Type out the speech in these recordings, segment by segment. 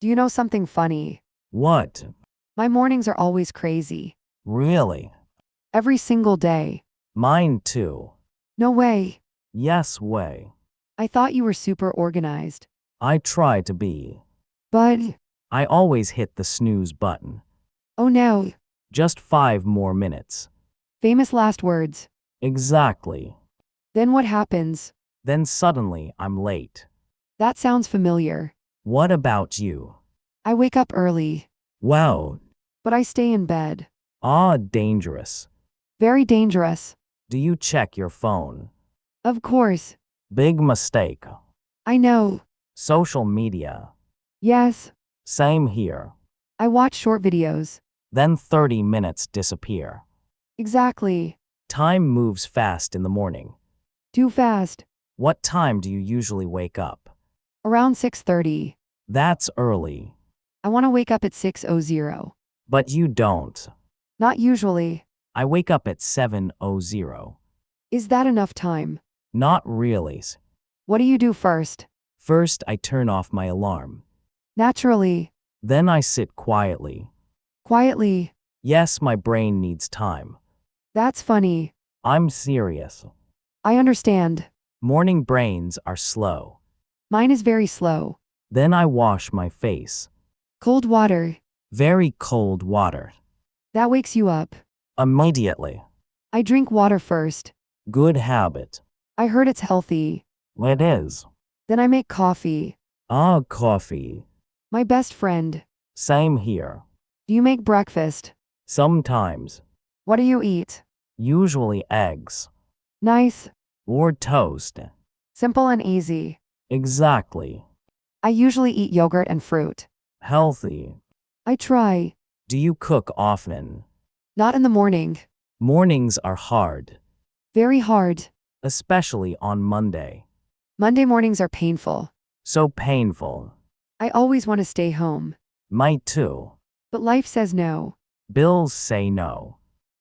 Do you know something funny? What? My mornings are always crazy. Really? Every single day. Mine too. No way. Yes way. I thought you were super organized. I try to be. But, I always hit the snooze button. oh no. Just 5 more minutes. Famous last words. Exactly. Then what happens? Then suddenly I'm late. That sounds familiar. What about you? I wake up early, Wow. but I stay in bed. Dangerous. Very dangerous. Do you check your phone? Of course. Big mistake. I know. Social media. Yes. Same here. I watch short videos. Then 30 minutes disappear. Exactly. Time moves fast in the morning. Too fast. What time do you usually wake up? Around 6:30. That's early. I want to wake up at 6:00. But you don't. Not usually. I wake up at 7:00. Is that enough time? Not really. What do you do first? First, I turn off my alarm. Naturally. Then I sit quietly. Quietly. Yes, my brain needs time. That's funny. I'm serious. I understand. Morning brains are slow. Mine is very slow. Then I wash my face. Cold water. Very cold water. That wakes you up. Immediately. I drink water first. Good habit. I heard it's healthy. It is. Then I make coffee. Coffee. My best friend. Same here. Do you make breakfast? Sometimes. What do you eat? Usually eggs. Nice. Or toast. Simple and easy. Exactly. I usually eat yogurt and fruit. Healthy. I try. Do you cook often? Not in the morning. Mornings are hard. Very hard. Especially on Monday. Monday mornings are painful. So painful. I always want to stay home. Might too. But life says no. Bills say no.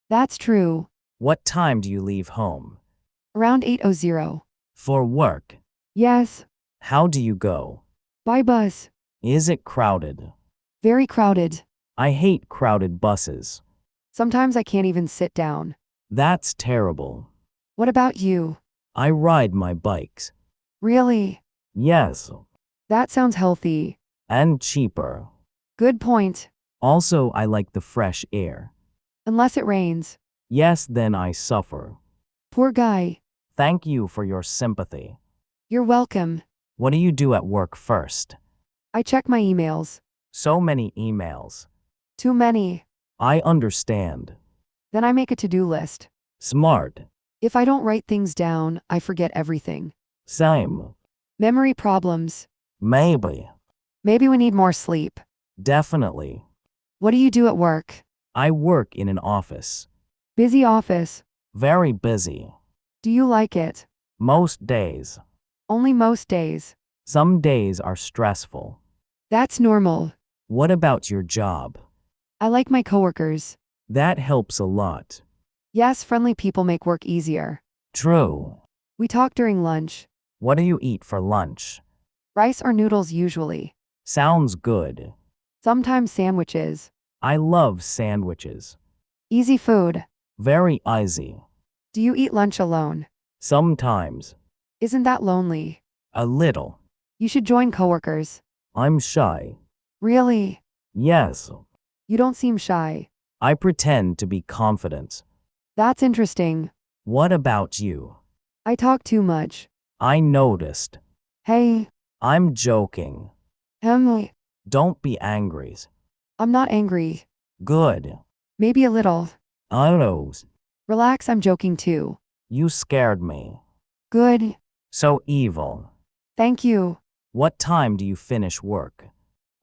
That's true. What time do you leave home? Around 8:00. For work. Yes. How do you go? By bus. Is it crowded? Very crowded. I hate crowded buses. Sometimes I can't even sit down. That's terrible. What about you? I ride my bikes. Really? Yes. That sounds healthy. And cheaper. Good point. Also, I like the fresh air. Unless it rains. Yes, then I suffer. Poor guy. Thank you for your sympathy. You're welcome. What do you do at work first? I check my emails. So many emails. Too many. I understand. Then I make a to-do list. Smart. If I don't write things down, I forget everything. Same. Memory problems. Maybe. Maybe we need more sleep. Definitely. What do you do at work? I work in an office. Busy office. Very busy. Do you like it? Most days. Only most days. Some days are stressful. That's normal. What about your job? I like my coworkers. That helps a lot. Yes, friendly people make work easier. True. We talk during lunch. What do you eat for lunch? Rice or noodles usually. Sounds good. Sometimes sandwiches. I love sandwiches. Easy food. Very easy. Do you eat lunch alone? Sometimes. Isn't that lonely? A little. You should join coworkers. I'm shy. Really? Yes. You don't seem shy. I pretend to be confident. That's interesting. What about you? I talk too much. I noticed. Hey. I'm joking. Emily. Don't be angry. I'm not angry. Good. Maybe a little. I know. Relax, I'm joking too. You scared me. Good. So evil. Thank you. What time do you finish work?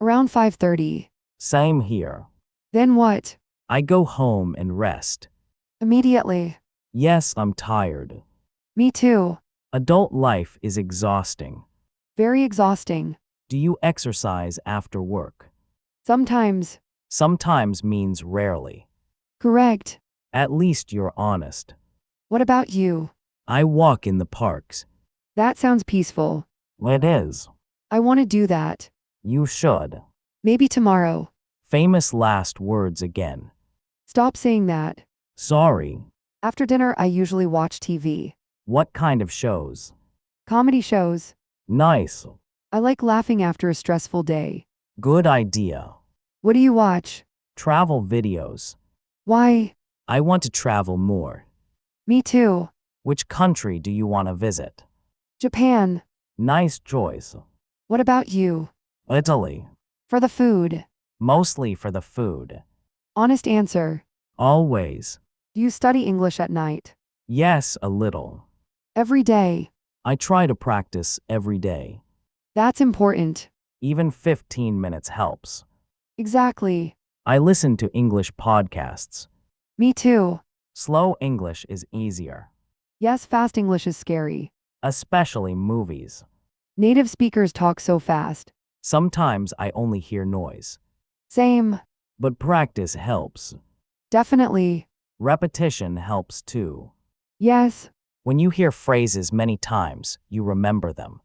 Around 5:30. Same here. Then what? I go home and rest. Immediately. Yes, I'm tired. Me too. Adult life is exhausting. Very exhausting. Do you exercise after work? Sometimes. Sometimes means rarely. Correct. At least you're honest. What about you? I walk in the parks. That sounds peaceful. It is. I want to do that. You should. Maybe tomorrow. Famous last words again. Stop saying that. Sorry. After dinner, I usually watch TV. What kind of shows? Comedy shows. Nice. I like laughing after a stressful day. Good idea. What do you watch? Travel videos. Why? I want to travel more. Me too. Which country do you want to visit? Japan. Nice choice. What about you? Italy. For the food. Mostly for the food. Honest answer. Always. Do you study English at night? Yes, a little. Every day. I try to practice every day. That's important. Even 15 minutes helps. Exactly. I listen to English podcasts. Me too. Slow English is easier. Yes, fast English is scary. Especially movies. Native speakers talk so fast. Sometimes I only hear noise. Same. But practice helps. Definitely. Repetition helps too. Yes. When you hear phrases many times, you remember them.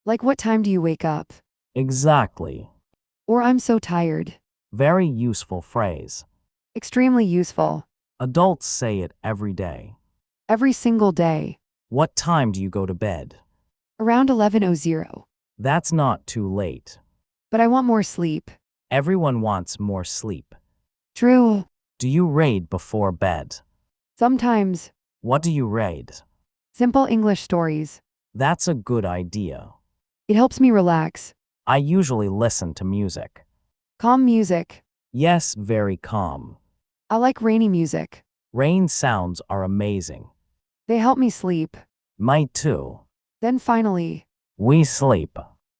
Like what time do you wake up? Exactly. Or I'm so tired. Very useful phrase. Extremely useful. Adults say it every day. Every single day. What time do you go to bed? Around 11:00. That's not too late. But I want more sleep. Everyone wants more sleep. True. Do you read before bed? Sometimes. What do you read? Simple English stories. That's a good idea. It helps me relax. I usually listen to music. Calm music. Yes, very calm. I like rainy music. Rain sounds are amazing. They help me sleep. Mine too. Then finally, We sleep.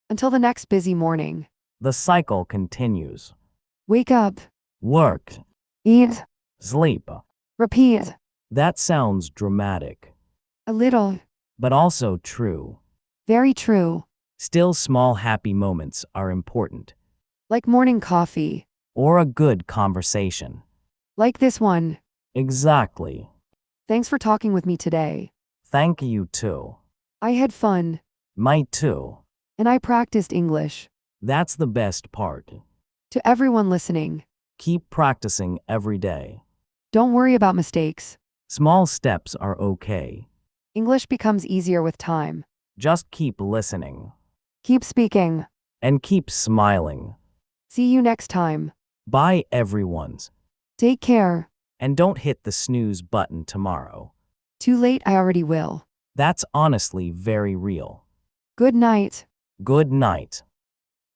until the next busy morning. The cycle continues. Wake up. Work. Eat. Sleep. Repeat. That sounds dramatic, A little. but also true. Very true. Still, small happy moments are important. Like morning coffee. Or a good conversation. Like this one. Exactly. Thanks for talking with me today. Thank you too. I had fun. Mine too. And I practiced English. That's the best part. To everyone listening, Keep practicing every day. don't worry about mistakes. Small steps are okay. English becomes easier with time. Just keep listening. Keep speaking. And keep smiling. See you next time. Bye, everyone's. Take care. And don't hit the snooze button tomorrow. Too late, I already will. That's honestly very real. Good night. Good night.